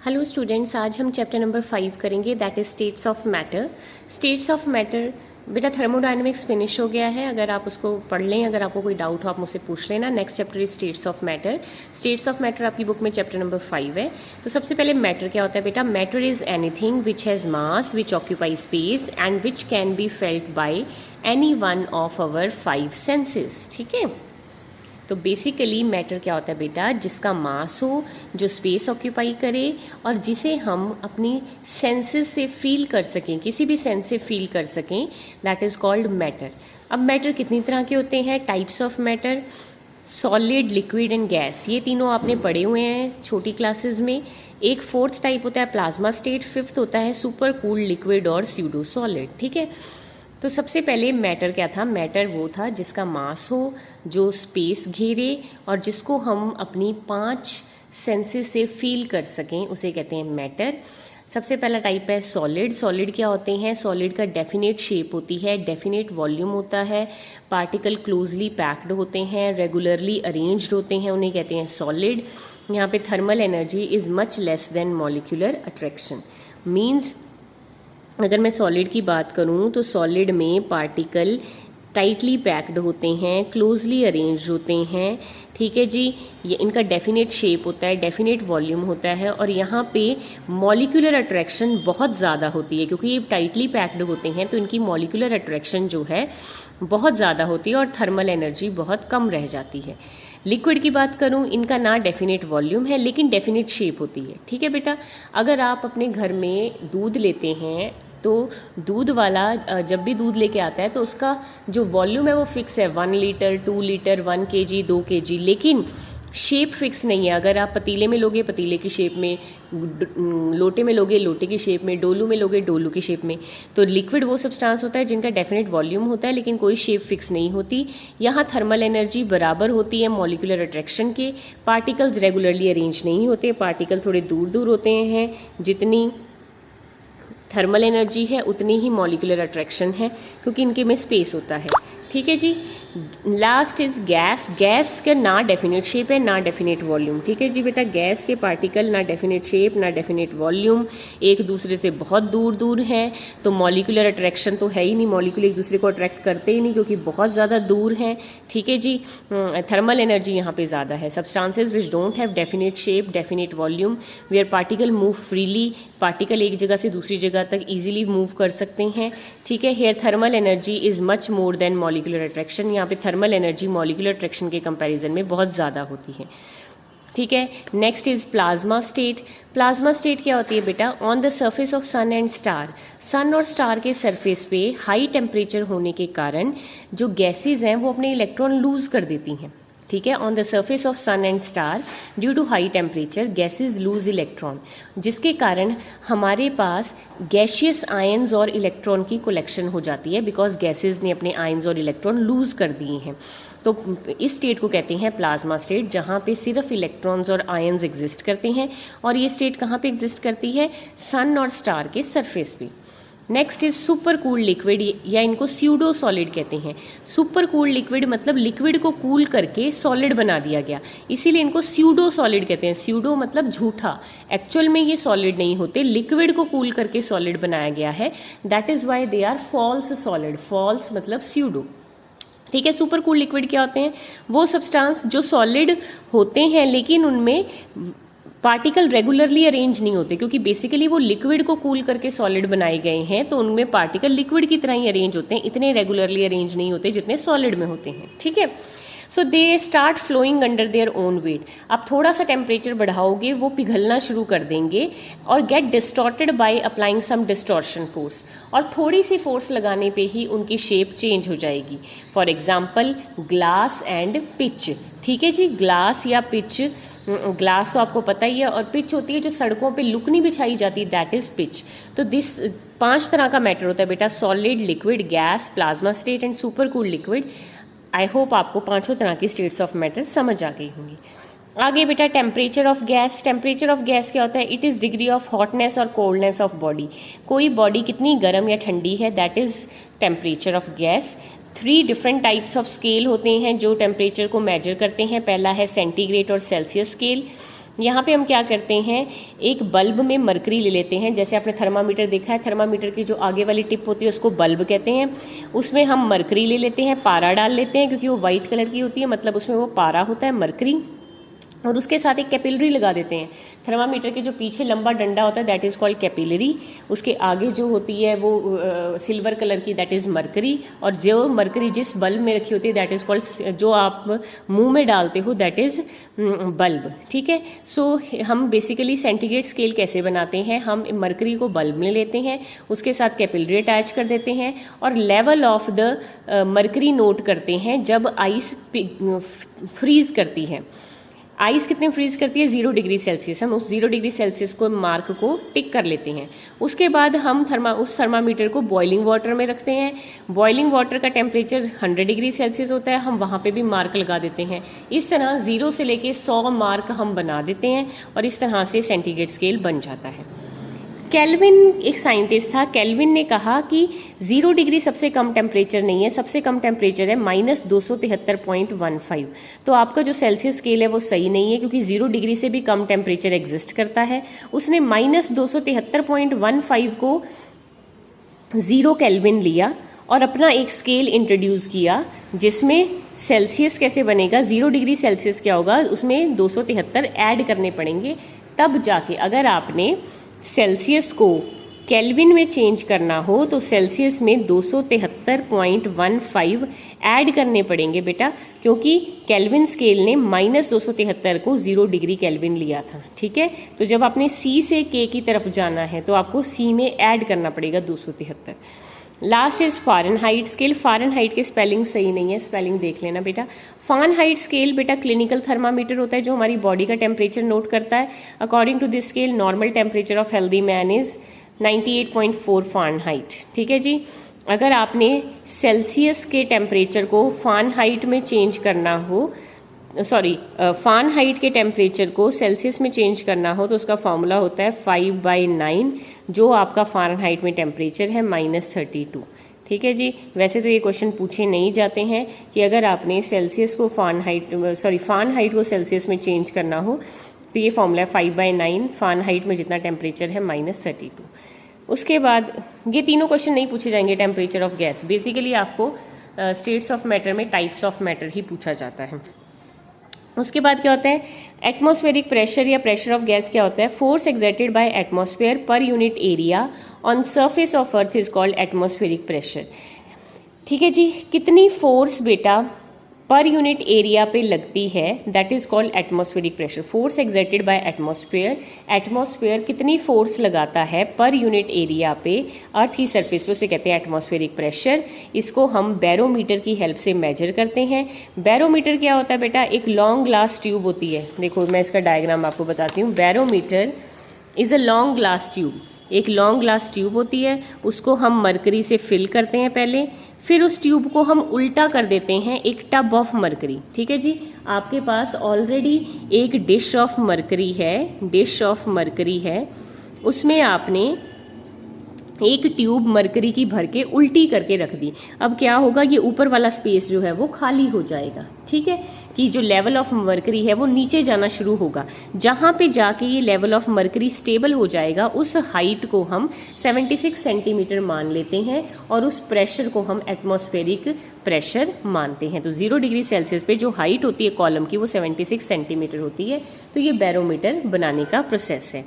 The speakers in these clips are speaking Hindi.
हेलो स्टूडेंट्स, आज हम चैप्टर नंबर 5 करेंगे, that is states of matter. States of matter बेटा थर्मोडायनेमिक्स फिनिश हो गया है। अगर आप उसको पढ़ लें, अगर आपको कोई डाउट हो आप मुझसे पूछ लेना। Next chapter is states of matter. States of matter आपकी बुक में चैप्टर नंबर 5 है। तो सबसे पहले मैटर क्या होता है बेटा? Matter is anything which has mass, which occupy space and which can be felt by any one of our 5 senses. ठीक है, तो बेसिकली मैटर क्या होता है बेटा? जिसका मास हो, जो स्पेस ऑक्यूपाई करे और जिसे हम अपनी सेंसेस से फील कर सकें, किसी भी सेंस से फील कर सकें, दैट इज कॉल्ड मैटर। अब मैटर कितनी तरह के होते हैं? Types of matter, solid, liquid and gas. ये तीनों आपने पढ़े हुए हैं छोटी क्लासेस में। एक फोर्थ टाइप होता है प्लाज्मा स्टेट, फिफ्थ होता है सुपर कूल्ड लिक्विड और स्यूडो सॉलिड। ठीक है, तो सबसे पहले मैटर क्या था? मैटर वो था जिसका मास हो, जो स्पेस घेरे और जिसको हम अपनी 5 सेंसेस से फील कर सकें, उसे कहते हैं मैटर। सबसे पहला टाइप है सॉलिड। सॉलिड क्या होते हैं? सॉलिड का डेफिनेट शेप होती है, डेफिनेट वॉल्यूम होता है, पार्टिकल क्लोजली पैक्ड होते हैं, रेगुलरली अरेंज्ड होते हैं, उन्हें कहते हैं सॉलिड। यहाँ पे thermal energy is much less than molecular attraction. Means अगर मैं सॉलिड की बात करूं तो सॉलिड में पार्टिकल टाइटली पैक्ड होते हैं, क्लोजली अरेंज होते हैं। ठीक है जी, ये इनका डेफिनेट शेप होता है, डेफिनेट वॉल्यूम होता है और यहाँ पे मॉलिक्यूलर अट्रैक्शन बहुत ज़्यादा होती है। क्योंकि ये टाइटली पैक्ड होते हैं तो इनकी मॉलिक्यूलर अट्रैक्शन जो है बहुत ज़्यादा होती है और थर्मल एनर्जी बहुत कम रह जाती है। लिक्विड की बात करूं, इनका ना डेफिनेट वॉल्यूम है लेकिन डेफिनेट शेप होती है। ठीक है बेटा, अगर आप अपने घर में दूध लेते हैं तो दूध वाला जब भी दूध लेके आता है तो उसका जो वॉल्यूम है वो फिक्स है, 1 लीटर, 2 लीटर, 1 kg, 2 kg, लेकिन शेप फिक्स नहीं है। अगर आप पतीले में लोगे पतीले की शेप में, लोटे में लोगे लोटे की शेप में, डोलू में लोगे डोलू की शेप में। तो लिक्विड वो सब्सटेंस होता है जिनका डेफिनेट वॉल्यूम होता है लेकिन कोई शेप फिक्स नहीं होती। यहाँ थर्मल एनर्जी बराबर होती है मॉलिक्यूलर अट्रैक्शन के। पार्टिकल्स रेगुलरली अरेंज नहीं होते, पार्टिकल थोड़े दूर दूर होते हैं। जितनी थर्मल एनर्जी है उतनी ही मॉलिक्यूलर अट्रैक्शन है क्योंकि इनके में स्पेस होता है। ठीक है जी। Last is gas. गैस का ना डेफिनेट शेप है ना डेफिनेट वॉल्यूम। ठीक है जी बेटा, गैस के पार्टिकल ना डेफिनेट शेप ना डेफिनेट वॉल्यूम, एक दूसरे से बहुत दूर दूर हैं तो मॉलिक्यूलर अट्रैक्शन तो है ही नहीं, मॉलिक्यूल एक दूसरे को अट्रैक्ट करते ही नहीं क्योंकि बहुत ज़्यादा दूर हैं। ठीक है जी, थर्मल एनर्जी यहाँ पे ज़्यादा है। Substances which don't have definite shape, definite volume, where particle move freely, particle एक जगह से दूसरी जगह तक इजीली मूव कर सकते हैं। ठीक है, here thermal energy is much more than molecular attraction. यहाँ पे थर्मल एनर्जी मॉलिक्यूलर अट्रैक्शन के कंपैरिजन में बहुत ज़्यादा होती है। ठीक है, next is plasma state. Plasma state क्या होती है बेटा? On the surface of sun and star, sun और स्टार के सरफेस पे हाई टेम्परेचर होने के कारण जो गैसेज हैं वो अपने इलेक्ट्रॉन लूज कर देती हैं। ठीक है, on the surface of sun and star due to high temperature gases loose electron, जिसके कारण हमारे पास गैशियस आयंस और इलेक्ट्रॉन की कलेक्शन हो जाती है बिकॉज गैसेज ने अपने आयंस और इलेक्ट्रॉन लूज कर दिए हैं। तो इस स्टेट को कहते हैं प्लाज्मा स्टेट, जहाँ पे सिर्फ इलेक्ट्रॉन्स और आयंस एग्जिस्ट करते हैं। और ये स्टेट कहाँ पे एग्जिस्ट करती है? सन और स्टार के सरफेस पे। Next is super cooled liquid, या इनको स्यूडो सॉलिड कहते हैं। सुपर कूल्ड लिक्विड मतलब लिक्विड को कूल करके सॉलिड बना दिया गया, इसीलिए इनको स्यूडो सॉलिड कहते हैं। स्यूडो मतलब झूठा, एक्चुअल में ये सॉलिड नहीं होते, लिक्विड को कूल करके सॉलिड बनाया गया है। That is why they are false solid. False मतलब स्यूडो। ठीक है, सुपर कूल लिक्विड क्या होते हैं? वो सब्सटेंस जो सॉलिड होते हैं लेकिन उनमें पार्टिकल रेगुलरली अरेंज नहीं होते, क्योंकि बेसिकली वो लिक्विड को कूल करके सॉलिड बनाए गए हैं तो उनमें पार्टिकल लिक्विड की तरह ही अरेंज होते हैं, इतने रेगुलरली अरेंज नहीं होते जितने सॉलिड में होते हैं। ठीक है, so they start flowing under their own weight. आप थोड़ा सा टेम्परेचर बढ़ाओगे वो पिघलना शुरू कर देंगे और get distorted by applying some distortion force, और थोड़ी सी फोर्स लगाने पे ही उनकी शेप चेंज हो जाएगी। For example glass and pitch. ठीक है जी, ग्लास या पिच, ग्लास तो आपको पता ही है, और पिच होती है जो सड़कों पे लुकनी बिछाई जाती है, दैट इज पिच। तो दिस 5 तरह का मैटर होता है बेटा, solid, liquid, gas, plasma state and super cool liquid. I hope आपको 5 तरह की स्टेट्स ऑफ मैटर समझ आ गई होंगी। आगे बेटा temperature of gas. Temperature of gas क्या होता है? It is degree of hotness और कोल्डनेस ऑफ बॉडी। कोई बॉडी कितनी गर्म या ठंडी है, that is temperature of gas. 3 different types of scale होते हैं जो टेम्परेचर को मेजर करते हैं। पहला है सेंटीग्रेड और सेल्सियस स्केल। यहाँ पे हम क्या करते हैं, एक बल्ब में मरकरी ले लेते हैं। जैसे आपने थर्मामीटर देखा है, थर्मामीटर की जो आगे वाली टिप होती है उसको बल्ब कहते हैं। उसमें हम मरकरी ले लेते हैं, पारा डाल लेते हैं, क्योंकि वो वाइट कलर की होती है, मतलब उसमें वो पारा होता है मरकरी, और उसके साथ एक कैपिलरी लगा देते हैं। थर्मामीटर के जो पीछे लंबा डंडा होता है दैट इज़ कॉल्ड कैपिलरी, उसके आगे जो होती है वो सिल्वर कलर की दैट इज़ मरकरी, और जो मरकरी जिस बल्ब में रखी होती है दैट इज़ कॉल्ड, जो आप मुंह में डालते हो दैट इज़ बल्ब। ठीक है, सो हम बेसिकली सेंटीग्रेड स्केल कैसे बनाते हैं, हम मरकरी को बल्ब में लेते हैं, उसके साथ कैपिलरी अटैच कर देते हैं, और level of the mercury note करते हैं जब आइस फ्रीज करती है। आइस कितने फ्रीज करती है, 0 डिग्री सेल्सियस। हम उस 0 डिग्री सेल्सियस को मार्क को टिक कर लेते हैं। उसके बाद हम उस थर्मामीटर को बॉइलिंग वाटर में रखते हैं। बॉइलिंग वाटर का टेम्परेचर 100 डिग्री सेल्सियस होता है, हम वहाँ पे भी मार्क लगा देते हैं। इस तरह 0 से लेके 100 मार्क हम बना देते हैं, और इस तरह से सेंटीग्रेड स्केल बन जाता है। केल्विन एक साइंटिस्ट था, केल्विन ने कहा कि 0 डिग्री सबसे कम टेम्परेचर नहीं है, सबसे कम टेम्परेचर है -273.15। तो आपका जो सेल्सियस स्केल है वो सही नहीं है, क्योंकि 0 डिग्री से भी कम टेम्परेचर एग्जिस्ट करता है। उसने -273.15 को 0 केल्विन लिया और अपना एक स्केल इंट्रोड्यूस किया, जिसमें सेल्सियस कैसे बनेगा, 0 डिग्री सेल्सियस क्या होगा, उसमें 273 ऐड करने पड़ेंगे, तब जाके अगर आपने सेल्सियस को केल्विन में चेंज करना हो तो सेल्सियस में 273.15 ऐड करने पड़ेंगे बेटा, क्योंकि केल्विन स्केल ने -273 को 0 डिग्री केल्विन लिया था। ठीक है, तो जब आपने सी से के की तरफ जाना है तो आपको सी में ऐड करना पड़ेगा 273। Last is Fahrenheit scale. Fahrenheit की स्पेलिंग सही नहीं है, स्पेलिंग देख लेना बेटा। फ़ारेनहाइट स्केल बेटा क्लिनिकल थर्मामीटर होता है जो हमारी बॉडी का टेम्परेचर नोट करता है। According to this scale normal temperature of healthy man is 98.4 Fahrenheit. ठीक है जी, अगर आपने सेल्सियस के टेम्परेचर को फ़ारेनहाइट में चेंज करना हो, फ़ारेनहाइट के टेम्परेचर को सेल्सियस में चेंज करना हो तो उसका फॉर्मूला होता है 5/9, जो आपका फ़ारेनहाइट में टेम्परेचर है -32। ठीक है जी, वैसे तो ये क्वेश्चन पूछे नहीं जाते हैं कि अगर आपने सेल्सियस को फ़ारेनहाइट को सेल्सियस में चेंज करना हो तो ये फॉर्मूला है 5/9, फ़ारेनहाइट में जितना टेम्परेचर है -32। उसके बाद ये तीनों क्वेश्चन नहीं पूछे जाएंगे टेम्परेचर ऑफ गैस, बेसिकली आपको स्टेट्स ऑफ मैटर में टाइप्स ऑफ मैटर ही पूछा जाता है। उसके बाद क्या होता है, एटमॉस्फेरिक प्रेशर या प्रेशर ऑफ गैस क्या होता है, force exerted by atmosphere per unit area on surface of earth is called atmospheric pressure. ठीक है जी, कितनी फोर्स बेटा पर यूनिट एरिया पे लगती है that is called atmospheric pressure. Force exerted by atmosphere, atmosphere कितनी फोर्स लगाता है पर यूनिट एरिया पे अर्थ की सरफेस पे, उसे कहते हैं एटमॉस्फेरिक प्रेशर। इसको हम बैरोमीटर की हेल्प से मेजर करते हैं। बैरोमीटर क्या होता है बेटा, एक लॉन्ग ग्लास ट्यूब होती है, देखो मैं इसका डायग्राम आपको बताती हूँ। Barometer is a long glass tube, एक लॉन्ग ग्लास ट्यूब होती है, उसको हम मरकरी से फिल करते हैं पहले, फिर उस ट्यूब को हम उल्टा कर देते हैं एक टब ऑफ मरकरी। ठीक है जी, आपके पास ऑलरेडी एक डिश ऑफ मरकरी है, उसमें आपने एक ट्यूब मरकरी की भर के उल्टी करके रख दी। अब क्या होगा, ये ऊपर वाला स्पेस जो है वो खाली हो जाएगा। ठीक है, कि जो लेवल ऑफ मरकरी है वो नीचे जाना शुरू होगा। जहां पे जाके ये लेवल ऑफ मरकरी स्टेबल हो जाएगा उस हाइट को हम 76 सेंटीमीटर मान लेते हैं, और उस प्रेशर को हम एटमॉस्फेरिक प्रेशर मानते हैं। तो 0 डिग्री सेल्सियस पे जो हाइट होती है कॉलम की वो 76 सेंटीमीटर होती है। तो ये बैरोमीटर बनाने का प्रोसेस है।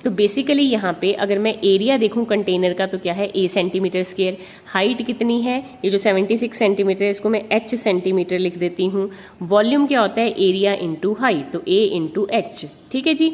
तो बेसिकली यहाँ पे अगर मैं एरिया देखूं कंटेनर का तो क्या है, A सेंटीमीटर स्क्वायर। हाइट कितनी है, ये जो 76 सेंटीमीटर है इसको मैं H सेंटीमीटर लिख देती हूँ। वॉल्यूम क्या होता है, एरिया इंटू हाइट, तो A इंटू H। ठीक है जी,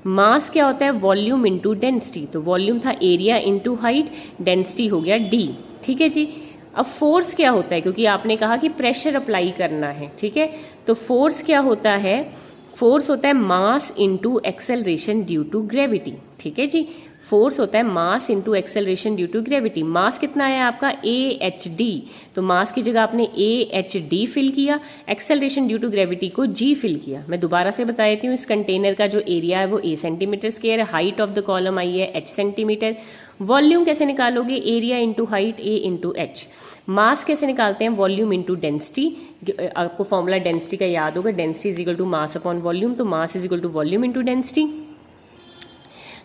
मास क्या होता है, वॉल्यूम इंटू डेंसिटी, तो वॉल्यूम था एरिया इंटू हाइट, डेंसिटी हो गया D। ठीक है जी, अब फोर्स क्या होता है, क्योंकि आपने कहा कि प्रेशर अप्लाई करना है। ठीक है, तो फोर्स क्या होता है, फोर्स होता है mass into acceleration due to gravity. ठीक है जी। फोर्स होता है mass into acceleration due to gravity. Mass कितना है आपका AHD, तो मास की जगह आपने AHD फिल किया, एक्सेलरेशन ड्यू टू ग्रेविटी को G फिल किया। मैं दोबारा से बता देती हूँ, इस कंटेनर का जो एरिया है वो A सेंटीमीटर स्क्वायर है, हाइट ऑफ द कॉलम आई है H सेंटीमीटर। वॉल्यूम कैसे निकालोगे, area into height A into H। Mass कैसे निकालते हैं, वॉल्यूम इंटू डेंसिटी। आपको फॉर्मूला डेंसिटी का याद होगा, density is equal to mass upon volume, तो mass is equal to volume into density.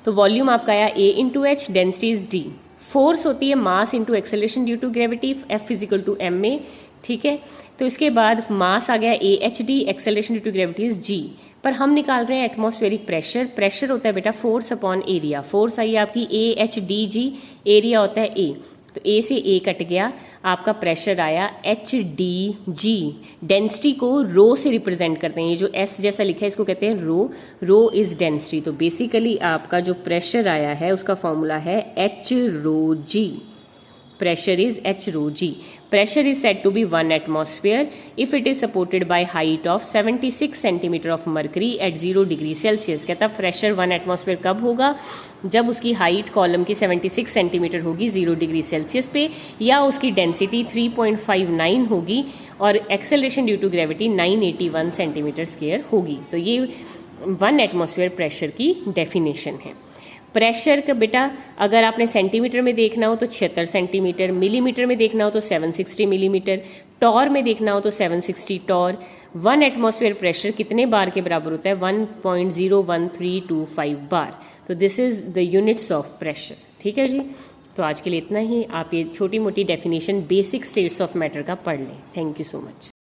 तो वॉल्यूम आपका आया A into H, density is D। Force होती है mass into acceleration due to gravity, F is equal to ma, ठीक है। तो इसके बाद मास आ गया AHD, acceleration due to gravity is G। पर हम निकाल रहे हैं एटमॉस्फेरिक प्रेशर। प्रेशर होता है बेटा फोर्स अपॉन एरिया। फोर्स आई है आपकी AHDG, एरिया होता है A, तो A से A कट गया, आपका प्रेशर आया HDG। डेंसिटी को रो से रिप्रेजेंट करते हैं, ये जो S जैसा लिखा है इसको कहते हैं रो, रो इज डेंसिटी। तो बेसिकली आपका जो प्रेशर आया है उसका फॉर्मूला है H rho G। Pressure is H rho G. Pressure is said to be 1 atmosphere if it is supported by height of 76 centimeter of mercury at 0 degree Celsius। कहता प्रेशर 1 एटमॉस्फेयर कब होगा, जब उसकी हाइट कॉलम की 76 सेंटीमीटर होगी 0 डिग्री सेल्सियस पे, या उसकी डेंसिटी 3.59 होगी और acceleration due to gravity 981 centimetre square होगी। तो ये 1 एटमॉस्फेयर प्रेशर की डेफिनेशन है। प्रेशर का बेटा अगर आपने सेंटीमीटर में देखना हो तो 76 सेंटीमीटर, मिलीमीटर में देखना हो तो 760 मिलीमीटर, टॉर में देखना हो तो 760 टॉर। 1 एटमॉस्फेयर प्रेशर कितने बार के बराबर होता है, 1.01325 बार। तो this is the units of pressure, ठीक है जी। तो आज के लिए इतना ही। आप ये छोटी मोटी definition basic states of matter का पढ़ लें। Thank you so much.